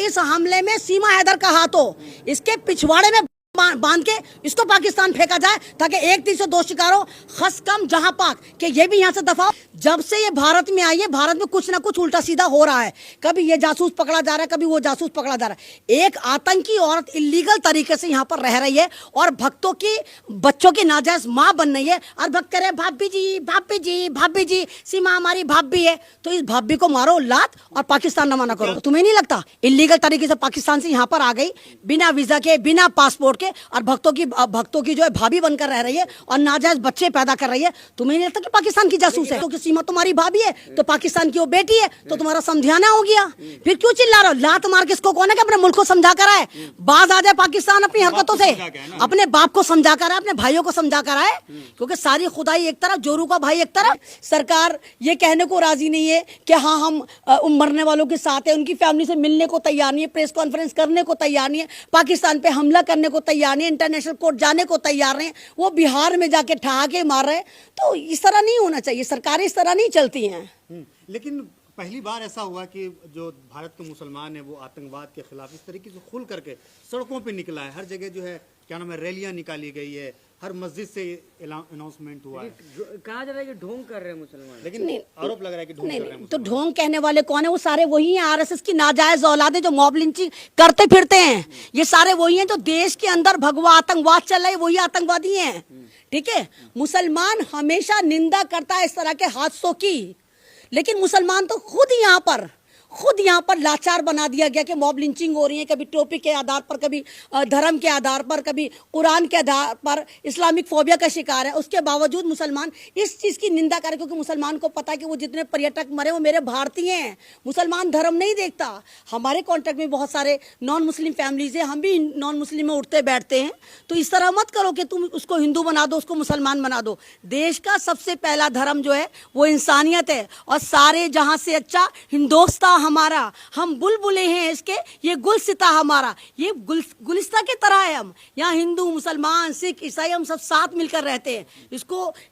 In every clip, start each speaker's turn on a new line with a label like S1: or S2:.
S1: इस हमले में सीमा हैदर का हाथ हो, इसके पिछवाड़े में बांध के इसको पाकिस्तान फेंका जाए ताकि एक तीर से दो शिकार हो। खसकम जहां पाक कि ये भी यहाँ से दफा। जब से ये भारत में आई है, भारत में कुछ ना कुछ उल्टा सीधा हो रहा है। कभी ये जासूस पकड़ा जा रहा है, कभी वो जासूस पकड़ा जा रहा है। एक आतंकी औरत इलीगल तरीके से यहाँ पर रह रही है और भक्तों की, बच्चों की नाजायज माँ बन रही है। और भक्त कह रहे भाभी जी भाभी जी भाभी जी, सीमा हमारी भाभी है। तो इस भाभी को मारो लात और पाकिस्तान रवाना करो। तुम्हें नहीं लगता इलीगल तरीके से पाकिस्तान से यहाँ पर आ गई, बिना वीजा के, बिना पासपोर्ट और भक्तों की जो है भाभी बनकर रह रही है और नाजायज बच्चे पैदा कर रही है? तुम्हें नहीं लगता कि पाकिस्तान की जासूस है? तो सीमा तुम्हारी भाभी है तो पाकिस्तान की वो बेटी है, तो तुम्हारा समझाना हो गया। फिर क्यों चिल्ला रहे हो? लात मार के इसको कौन है कि अपने मुल्क को समझा कर आए? बाज आ जाए पाकिस्तान अपनी हरकतों से, अपने बाप को समझा कर आए, अपने भाइयों को समझा कर आए। क्योंकि सारी खुदाई एक तरफ, जोरू का भाई एक तरफ। सरकार ये कहने को राजी नहीं है कि हाँ हम मरने वालों के साथ है, उनकी फैमिली से मिलने को तैयार नहीं है, प्रेस कॉन्फ्रेंस करने को तैयार नहीं है, पाकिस्तान पे हमला करने को तैयार नहीं, इंटरनेशनल कोर्ट जाने को तैयार नहीं। वो बिहार में जाके ठहाके मार रहे हैं। तो इस तरह नहीं होना चाहिए, सरकारें इस तरह नहीं चलती हैं।
S2: लेकिन पहली बार ऐसा हुआ कि जो भारत के मुसलमान है वो आतंकवाद के खिलाफ इस तरीके से खुल करके सड़कों पे निकला है। हर जगह जो है क्या नाम है, रैलियां निकाली गई है, हर मस्जिद से अनाउंसमेंट हुआ है।
S3: कहा जा रहा है कि ढोंग कर रहे हैं मुसलमान,
S2: लेकिन आरोप लग रहा है कि ढोंग कर रहे हैं।
S1: तो ढोंग कहने वाले कौन है? वो सारे वही हैं, आरएसएस की नाजायज औलादें जो मॉब लिंचिंग करते फिरते हैं। ये सारे वही हैं जो देश के अंदर भगवा आतंकवाद चल रहा है, वही आतंकवादी हैं। ठीक है, मुसलमान हमेशा निंदा करता है इस तरह के हादसों की, लेकिन मुसलमान तो खुद यहाँ पर लाचार बना दिया गया कि मॉब लिंचिंग हो रही है, कभी टोपी के आधार पर, कभी धर्म के आधार पर, कभी कुरान के आधार पर इस्लामिक फोबिया का शिकार है। उसके बावजूद मुसलमान इस चीज़ की निंदा करे, क्योंकि मुसलमान को पता है कि वो जितने पर्यटक मरे वो मेरे भारतीय हैं। मुसलमान धर्म नहीं देखता। हमारे कॉन्टेक्ट में बहुत सारे नॉन मुस्लिम फैमिलीज हैं, हम भी नॉन मुस्लिम में उठते बैठते हैं। तो इस तरह मत करो कि तुम उसको हिंदू बना दो, उसको मुसलमान बना दो। देश का सबसे पहला धर्म जो है वो इंसानियत है, और सारे जहाँ से अच्छा हिंदोस्तान हमारा, हम बुलबुले हैं इसके, ये गुलसिता हमारा, ये गुलिस्ता की तरह है। हम यहाँ हिंदू, मुसलमान, सिख, ईसाई हम सब साथ मिलकर रहते हैं।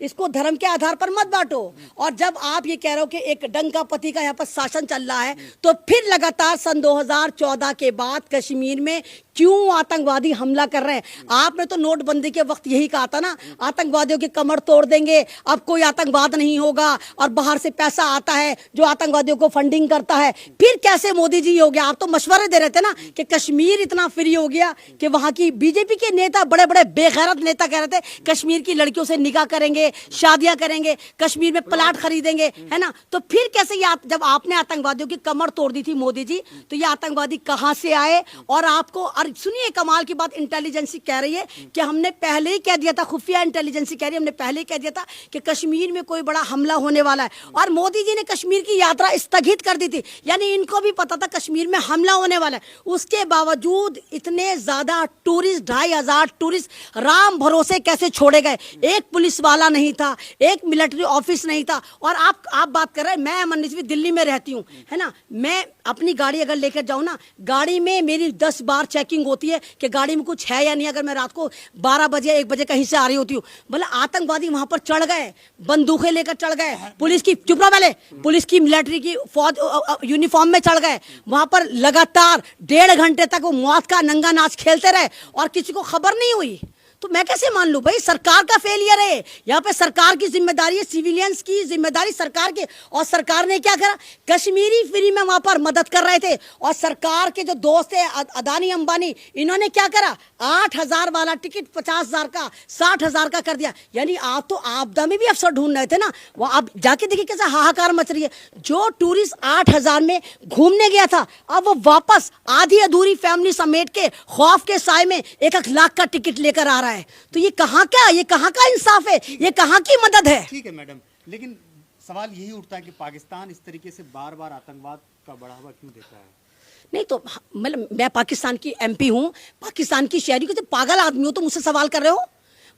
S1: इसको धर्म के आधार पर मत बांटो। और जब आप ये कह रहे हो कि एक डंका पति का यहाँ पर शासन चल रहा है, तो फिर लगातार सन 2014 के बाद कश्मीर में क्यों आतंकवादी हमला कर रहे हैं? आपने तो नोटबंदी के वक्त यही कहा था ना, आतंकवादियों की कमर तोड़ देंगे, अब कोई आतंकवाद नहीं होगा, और बाहर से पैसा आता है जो आतंकवादियों को फंडिंग करता है। फिर कैसे मोदी जी हो गया? आप तो मशवरे दे रहे थे ना कि कश्मीर इतना फ्री हो गया कि वहां की बीजेपी के नेता, बड़े बड़े बेगैरत नेता कह रहे थे कश्मीर की लड़कियों से निकाह करेंगे, शादियां करेंगे, कश्मीर में प्लाट खरीदेंगे, है ना? तो फिर कैसे जब आपने आतंकवादियों की कमर तोड़ दी थी मोदी जी, तो ये आतंकवादी कहां से आए? और आपको, और सुनिए कमाल की बात, इंटेलिजेंसी कह रही है कि हमने पहले ही कह दिया था, खुफिया इंटेलिजेंसी कह रही है हमने पहले ही कह दिया था कि कश्मीर में कोई बड़ा हमला होने वाला है, और मोदी जी ने कश्मीर की यात्रा स्थगित कर दी थी। यानी इनको भी पता था कश्मीर में हमला होने वाला है। उसके बावजूद इतने ज्यादा टूरिस्ट, 2500 टूरिस्ट राम भरोसे कैसे छोड़े गए? एक पुलिस वाला नहीं था, एक मिलिट्री ऑफिस नहीं था। और आप बात कर रहे हैं, मैं मनीषवी दिल्ली में रहती हूँ, है ना? मैं अपनी गाड़ी अगर लेकर जाऊँ ना, गाड़ी में मेरी 10 बार चेकिंग होती है कि गाड़ी में कुछ है या नहीं। अगर मैं रात को 12 बजे 1 बजे कहीं से आ रही होती हूँ, बोले आतंकवादी वहां पर चढ़ गए, बंदूकें लेकर चढ़ गए, पुलिस की, चुप रहो पहले, पुलिस की, मिलिट्री की फौज यूनिफॉर्म में चढ़ गए, वहां पर लगातार 1.5 घंटे तक वो मौत का नंगा नाच खेलते रहे और किसी को खबर नहीं हुई। तो मैं कैसे मान लूं भाई? सरकार का फेलियर है यहाँ पे, सरकार की जिम्मेदारी है, सिविलियंस की जिम्मेदारी सरकार की। और सरकार ने क्या करा? कश्मीरी फ्री में वहां पर मदद कर रहे थे, और सरकार के जो दोस्त है अदानी अंबानी, इन्होंने क्या करा? 8000 वाला टिकट 50,000 का, 60,000 का कर दिया। यानी आप तो आपदा में भी अफसर ढूंढ रहे थे ना, वो आप जाके देखिए कैसा हाहाकार मच रही है। जो टूरिस्ट 8000 में घूमने गया था, अब वो वापस आधी अधूरी फैमिली समेट के खौफ के साए में 1 लाख का टिकट लेकर आ रहा है। तो ये कहाँ का इंसाफ है? ये कहाँ की मदद है?
S2: ठीक है मैडम, लेकिन सवाल यही उठता है कि पाकिस्तान इस तरीके से बार बार आतंकवाद का बढ़ावा क्यों देता है?
S1: नहीं तो मतलब मैं पाकिस्तान की MP हूँ, पाकिस्तान की शहरी को, तो पागल आदमी हो तो मुझसे सवाल कर रहे हो?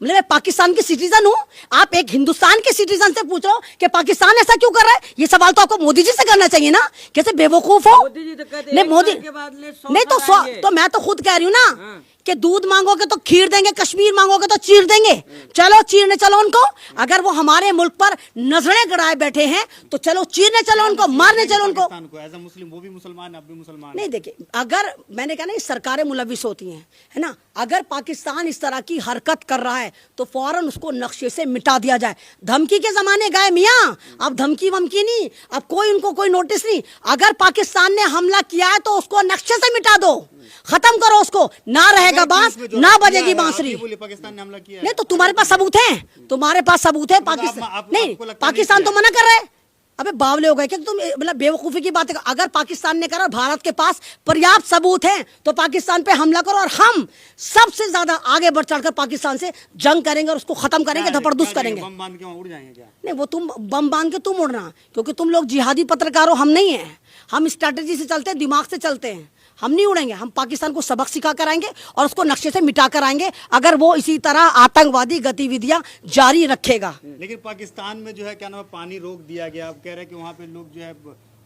S1: मतलब मैं पाकिस्तान की सिटीजन हूँ, आप एक हिंदुस्तान के सिटीजन से पूछ रहे हो कि पाकिस्तान ऐसा क्यों कर रहा है? ये सवाल तो आपको मोदी जी से करना चाहिए ना। कैसे बेवकूफ हो?
S3: मोदी जी तो कहते हैं
S1: नहीं, मोदी
S3: के बाद
S1: नहीं तो मैं तो खुद कह रही हूँ ना कि दूध मांगोगे तो खीर देंगे, कश्मीर मांगोगे तो चीर देंगे। चलो चीरने चलो उनको। अगर वो हमारे मुल्क पर नजरें गड़ाए बैठे हैं तो चलो चीरने चलो उनको, मारने चलो उनको।
S2: पाकिस्तान को एज अ मुस्लिम, वो भी मुसलमान है, अब भी मुसलमान है।
S1: नहीं देखिए, अगर मैंने कहा ना, ये सरकारें मुलविस होती हैं, है ना। अगर पाकिस्तान इस तरह की हरकत कर रहा है तो फौरन उसको नक्शे से मिटा दिया जाए। धमकी के जमाने गए मियाँ, अब धमकी वमकी नहीं, अब कोई उनको कोई नोटिस नहीं। अगर पाकिस्तान ने हमला किया है तो उसको नक्शे से मिटा दो, खत्म करो उसको। ना रहेगा बांस, ना बजेगी बांसुरी।
S2: पाकिस्तान ने हमला किया है।
S1: नहीं तो तुम्हारे पास सबूत है, तुम्हारे पास सबूत है। पाकिस्तान नहीं, पाकिस्तान तो मना कर रहा है। अबे बावले हो गए क्या तुम, मतलब बेवकूफी की बात है। अगर पाकिस्तान ने करा, भारत के पास पर्याप्त सबूत हैं तो पाकिस्तान पे हमला करो, और हम सबसे ज्यादा आगे बढ़ चढ़कर पाकिस्तान से जंग करेंगे और उसको खत्म करेंगे, धपड़दुस करेंगे।
S2: बम बांध के वहाँ उड़ जाएंगे क्या?
S1: नहीं, वो तुम बम बांध के तुम उड़ना, क्योंकि तुम लोग जिहादी पत्रकार हो, हम नहीं है। हम स्ट्रैटेजी से चलते हैं, दिमाग से चलते हैं। हम नहीं उड़ेंगे, हम पाकिस्तान को सबक सिखा कर आएंगे और उसको नक्शे से मिटा कर आएंगे अगर वो इसी तरह आतंकवादी गतिविधियां जारी रखेगा।
S2: लेकिन पाकिस्तान में जो है क्या नाम है, पानी रोक दिया गया। अब कह रहे हैं कि वहाँ पे लोग जो है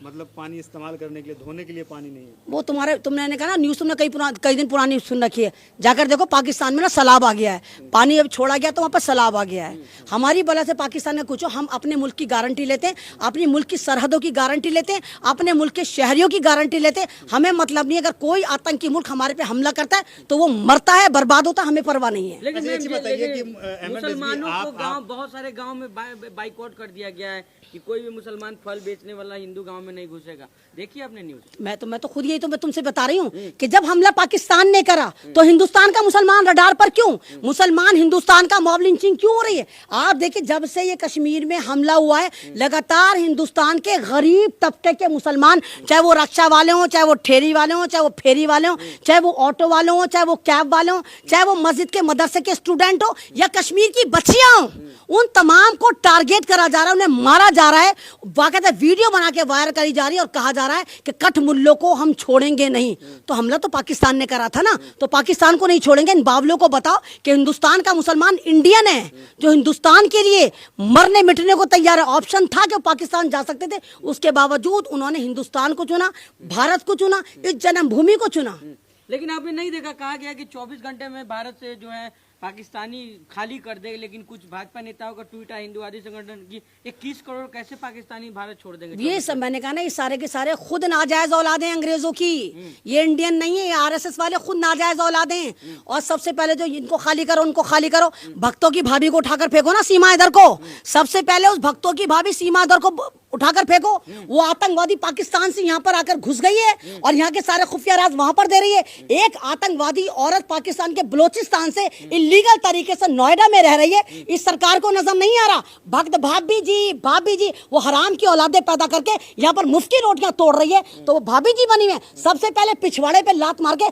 S2: मतलब पानी इस्तेमाल करने के लिए, धोने के लिए पानी नहीं है।
S1: वो तुमने कहा ना, न्यूज़ तुमने कई दिन पुरानी सुन रखी है। जाकर देखो, पाकिस्तान में ना सैलाब आ गया है, पानी अब छोड़ा गया तो वहाँ पर सैलाब आ गया है। हमारी बला से पाकिस्तान में कुछ, हम अपने मुल्क की गारंटी लेते हैं, अपने मुल्क की सरहदों की गारंटी लेते हैं, अपने मुल्क के शहरियों की गारंटी लेते हैं। हमें मतलब नहीं, अगर कोई आतंकी मुल्क हमारे पे हमला करता है तो वो मरता है, बर्बाद होता है, हमें परवाह नहीं है।
S3: लेकिन
S2: अच्छा,
S3: मैम,
S2: ये बताइए कि
S3: मुसलमानों को
S2: आप
S3: गांव, बहुत सारे गांव में बाइकआउट कर दिया गया है कि कोई भी मुसलमान फल बेचने वाला हिंदू गांव में नहीं घुसेगा। देखिए आपने न्यूज़।
S1: मैं तो खुद यही तो मैं तुमसे बता रही हूँ कि जब हमला पाकिस्तान ने करा तो हिंदुस्तान का मुसलमान रडार पर क्यों, मुसलमान हिंदुस्तान का मॉब लिंचिंग क्यों हो रही है? आप देखिए, जब से ये कश्मीर में हमला हुआ है, लगातार हिंदुस्तान के गरीब तबके के मुसलमान, चाहे वो रिक्शा वाले हों, चाहे वो ठेरी वाले हों, चाहे वो फेरी वाले हों, चाहे वो ऑटो वाले हों, चाहे वो कैब वाले हों, चाहे वो मस्जिद के मदरसे के स्टूडेंट हो या कश्मीर की बच्चियां हों, उन तमाम को टारगेट करा जा रहा है, उन्हें मारा जा रहा है। बाकायदा वीडियो बना के वायरल करी जा रही है और कहा जा रहा है कि कठ मुल्लों को हम छोड़ेंगे नहीं। तो हमला तो पाकिस्तान ने करा था ना, तो पाकिस्तान को नहीं छोड़ेंगे। इन बावलों को बताओ कि हिंदुस्तान का मुसलमान इंडियन है, जो हिंदुस्तान के लिए मरने मिटने को तैयार है। ऑप्शन था कि पाकिस्तान जा सकते थे, उसके बावजूद उन्होंने हिंदुस्तान को चुना, भारत को चुना, इस जन्मभूमि को चुना।
S3: लेकिन आपने नहीं देखा, कहा गया कि 24 घंटे में भारत से जो है पाकिस्तानी खाली कर देगा, लेकिन कुछ भाजपा नेताओं का ट्वीट है हिंदुवादी संगठन की, 21 करोड़ कैसे पाकिस्तानी भारत छोड़ देंगे?
S1: ये सब मैंने कहा ना, ये सारे के सारे खुद नाजायज औलादे हैं अंग्रेजों की। ये इंडियन नहीं है, ये आरएसएस वाले खुद नाजायज औलादे हैं। और सबसे पहले जो इनको खाली करो, उनको खाली करो। भक्तों की भाभी को उठाकर फेंको ना सीमा इधर को, सबसे पहले उस भक्तों की भाभी सीमा इधर को उठाकर फेंको। वो आतंकवादी पाकिस्तान से यहाँ पर आकर घुस गई है और यहाँ के सारे खुफिया राज वहां पर दे रही है। एक आतंकवादी औरत पाकिस्तान के बलोचिस्तान से इलीगल तरीके से नोएडा में रह रही है, इस सरकार को नजर नहीं आ रहा। भक्त भाभी जी वो हराम की औलादे पैदा करके यहाँ पर मुफ्त की रोटियां तोड़ रही है, तो वो भाभी जी बनी है। सबसे पहले पिछवाड़े पे लात मार के